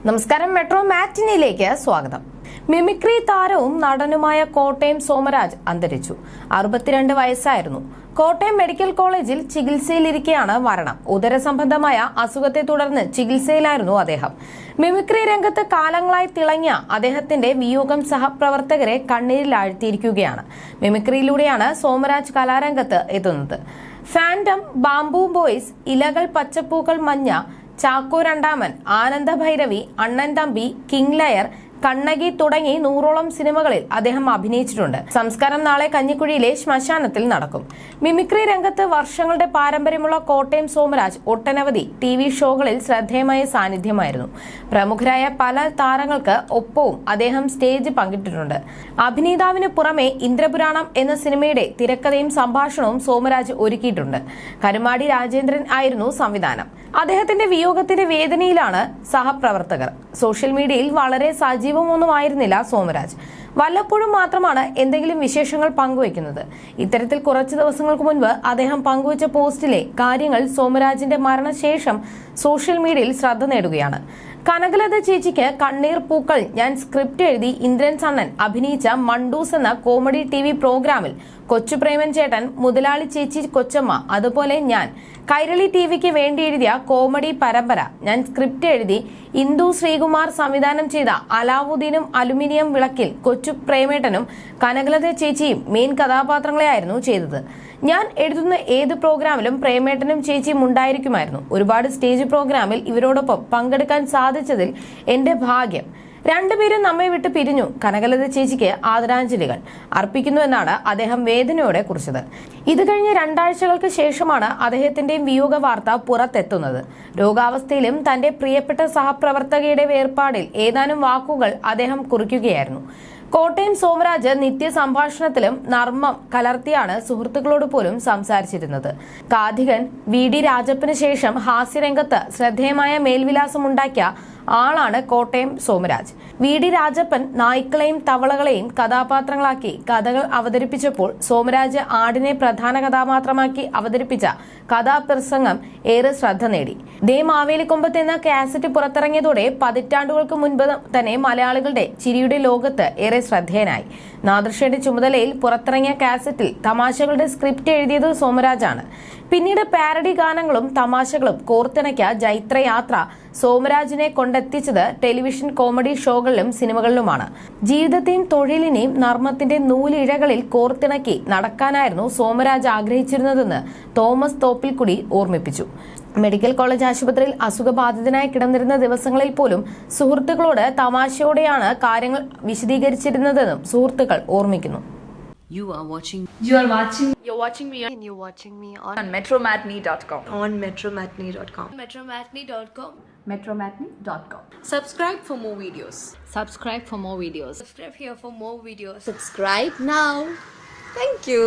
നമസ്കാരം, മെട്രോ മാറ്റിനിയിലേക്ക് സ്വാഗതം. മിമിക്രി താരവും നടനുമായ കോട്ടയം സോമരാജ് അന്തരിച്ചു. 62 വയസ്സായിരുന്നു. കോട്ടയം മെഡിക്കൽ കോളേജിൽ ചികിത്സയിലിരിക്കെയാണ് മരണം. ഉദരസംബന്ധമായ അസുഖത്തെ തുടർന്ന് ചികിത്സയിലായിരുന്നു അദ്ദേഹം. മിമിക്രി രംഗത്ത് കാലങ്ങളായി തിളങ്ങിയ അദ്ദേഹത്തിന്റെ വിയോഗം സഹപ്രവർത്തകരെ കണ്ണീരിലാഴ്ത്തിയിരിക്കുകയാണ്. മിമിക്രിയിലൂടെയാണ് സോമരാജ് കലാരംഗത്ത് എത്തുന്നത്. ഫാൻഡം, ബാംബു ബോയ്സ്, ഇലകൾ, പച്ചപ്പൂക്കൾ, മഞ്ഞ, ചാക്കോ രണ്ടാമൻ, ആനന്ദ ഭൈരവി, അണ്ണൻ തമ്പി, കിങ് ലയർ, കണ്ണകി തുടങ്ങി 100ഓളം സിനിമകളിൽ അദ്ദേഹം അഭിനയിച്ചിട്ടുണ്ട്. സംസ്കാരം നാളെ കഞ്ഞിക്കുഴിയിലെ ശ്മശാനത്തിൽ നടക്കും. മിമിക്രി രംഗത്ത് വർഷങ്ങളുടെ പാരമ്പര്യമുള്ള കോട്ടയം സോമരാജ് ഒട്ടനവധി TV ഷോകളിൽ ശ്രദ്ധേയമായ സാന്നിധ്യമായിരുന്നു. പ്രമുഖരായ പല താരങ്ങൾക്ക് ഒപ്പവും അദ്ദേഹം സ്റ്റേജ് പങ്കിട്ടിട്ടുണ്ട്. അഭിനേതാവിന് പുറമെ ഇന്ദ്രപുരാണം എന്ന സിനിമയുടെ തിരക്കഥയും സംഭാഷണവും സോമരാജ് ഒരുക്കിയിട്ടുണ്ട്. കരുമാടി രാജേന്ദ്രൻ ആയിരുന്നു സംവിധാനം. അദ്ദേഹത്തിന്റെ വിയോഗത്തിന്റെ വേദനയിലാണ് സഹപ്രവർത്തകർ. സോഷ്യൽ മീഡിയയിൽ വളരെ സജീവമൊന്നുമായിരുന്നില്ല സോമരാജ്. വല്ലപ്പോഴും മാത്രമാണ് എന്തെങ്കിലും വിശേഷങ്ങൾ പങ്കുവയ്ക്കുന്നത്. ഇത്തരത്തിൽ കുറച്ചു ദിവസങ്ങൾക്ക് മുൻപ് അദ്ദേഹം പങ്കുവച്ച പോസ്റ്റിലെ കാര്യങ്ങൾ സോമരാജിന്റെ മരണശേഷം സോഷ്യൽ മീഡിയയിൽ ശ്രദ്ധ നേടുകയാണ്. കനകലത ചേച്ചിക്ക് കണ്ണീർ പൂക്കൾ ഞാൻ സ്ക്രിപ്റ്റ് എഴുതി ഇന്ദ്രൻ സണ്ണൻ അഭിനയിച്ച മണ്ടൂസ് എന്ന കോമഡി TV പ്രോഗ്രാമിൽ കൊച്ചു പ്രേമൻ ചേട്ടൻ, മുതലാളി ചേച്ചി കൊച്ചമ്മ, അതുപോലെ ഞാൻ കൈരളി TVക്ക് വേണ്ടി എഴുതിയ കോമഡി പരമ്പര ഞാൻ സ്ക്രിപ്റ്റ് എഴുതി ഇന്ദു ശ്രീകുമാർ സംവിധാനം ചെയ്ത അലാവുദ്ദീനും അലുമിനിയം വിളക്കിൽ കൊച്ചു പ്രേമേട്ടനും കനകലത ചേച്ചിയും മെയിൻ കഥാപാത്രങ്ങളെയായിരുന്നു ചെയ്തത്. ഞാൻ എഴുതുന്ന ഏത് പ്രോഗ്രാമിലും പ്രേമേട്ടനും ചേച്ചിയും ഉണ്ടായിരിക്കുമായിരുന്നു. ഒരുപാട് സ്റ്റേജ് പ്രോഗ്രാമിൽ ഇവരോടൊപ്പം പങ്കെടുക്കാൻ സാധിച്ചതിൽ എന്റെ ഭാഗ്യം. രണ്ടുപേരും നമ്മെ വിട്ട് പിരിഞ്ഞു. കനകലത ചേച്ചിക്ക് ആദരാഞ്ജലികൾ അർപ്പിക്കുന്നു എന്നാണ് അദ്ദേഹം വേദനയോടെ കുറിച്ചത്. ഇത് കഴിഞ്ഞ് 2 ആഴ്ചകൾക്ക് ശേഷമാണ് അദ്ദേഹത്തിന്റെയും വിയോഗ വാർത്ത പുറത്തെത്തുന്നത്. രോഗാവസ്ഥയിലും തന്റെ പ്രിയപ്പെട്ട സഹപ്രവർത്തകയുടെ വേർപാടിൽ ഏതാനും വാക്കുകൾ അദ്ദേഹം കുറിക്കുകയായിരുന്നു. കോട്ടയം സോമരാജ് നിത്യ സംഭാഷണത്തിലും നർമ്മം കലർത്തിയാണ് സുഹൃത്തുക്കളോട് പോലും സംസാരിച്ചിരുന്നത്. കാഥികൻ VD രാജപ്പന് ശേഷം ഹാസ്യരംഗത്ത് ശ്രദ്ധേയമായ മേൽവിലാസമുണ്ടാക്കിയ ആളാണ് കോട്ടയം സോമരാജ്. VD രാജപ്പൻ നായ്ക്കളെയും തവളകളെയും കഥാപാത്രങ്ങളാക്കി കഥകൾ അവതരിപ്പിച്ചപ്പോൾ സോമരാജ് ആടിനെ പ്രധാന കഥാപാത്രമാക്കി അവതരിപ്പിച്ച കഥാപ്രസംഗം ഏറെ ശ്രദ്ധ നേടി. ദേ മാവേലിക്കൊമ്പത്ത് എന്ന കാസറ്റ് പുറത്തിറങ്ങിയതോടെ പതിറ്റാണ്ടുകൾക്ക് മുൻപ് തന്നെ മലയാളികളുടെ ചിരിയുടെ ലോകത്ത് ഏറെ ശ്രദ്ധേയനായി. നാദൃശ്യയുടെ ചുമതലയിൽ പുറത്തിറങ്ങിയ കാസറ്റിൽ തമാശകളുടെ സ്ക്രിപ്റ്റ് എഴുതിയത് സോമരാജാണ്. പിന്നീട് പാരഡി ഗാനങ്ങളും തമാശകളും കോർത്തിണക്കിയ ജൈത്രയാത്ര സോമരാജിനെ കൊണ്ടെത്തിച്ചത് ടെലിവിഷൻ കോമഡി ഷോകളിലും സിനിമകളിലുമാണ്. ജീവിതത്തെയും തൊഴിലിനെയും നർമ്മത്തിന്റെ നൂലിഴകളിൽ കോർത്തിണക്കി നടക്കാനായിരുന്നു സോമരാജ് ആഗ്രഹിച്ചിരുന്നതെന്ന് തോമസ് തോപ്പിൽക്കുടി ഓർമ്മിപ്പിച്ചു. മെഡിക്കൽ കോളേജ് ആശുപത്രിയിൽ അസുഖബാധിതനായി കിടന്നിരുന്ന ദിവസങ്ങളിൽ പോലും സുഹൃത്തുക്കളോട് തമാശയോടെയാണ് കാര്യങ്ങൾ വിശദീകരിച്ചിരുന്നതെന്നും സുഹൃത്തുക്കൾ ഓർമ്മിക്കുന്നു. You're watching me and you're watching me on metromatney.com. on metromatney.com. metromatney.com. Subscribe for more videos. Subscribe for more videos. Subscribe here for more videos. Subscribe now. Thank you.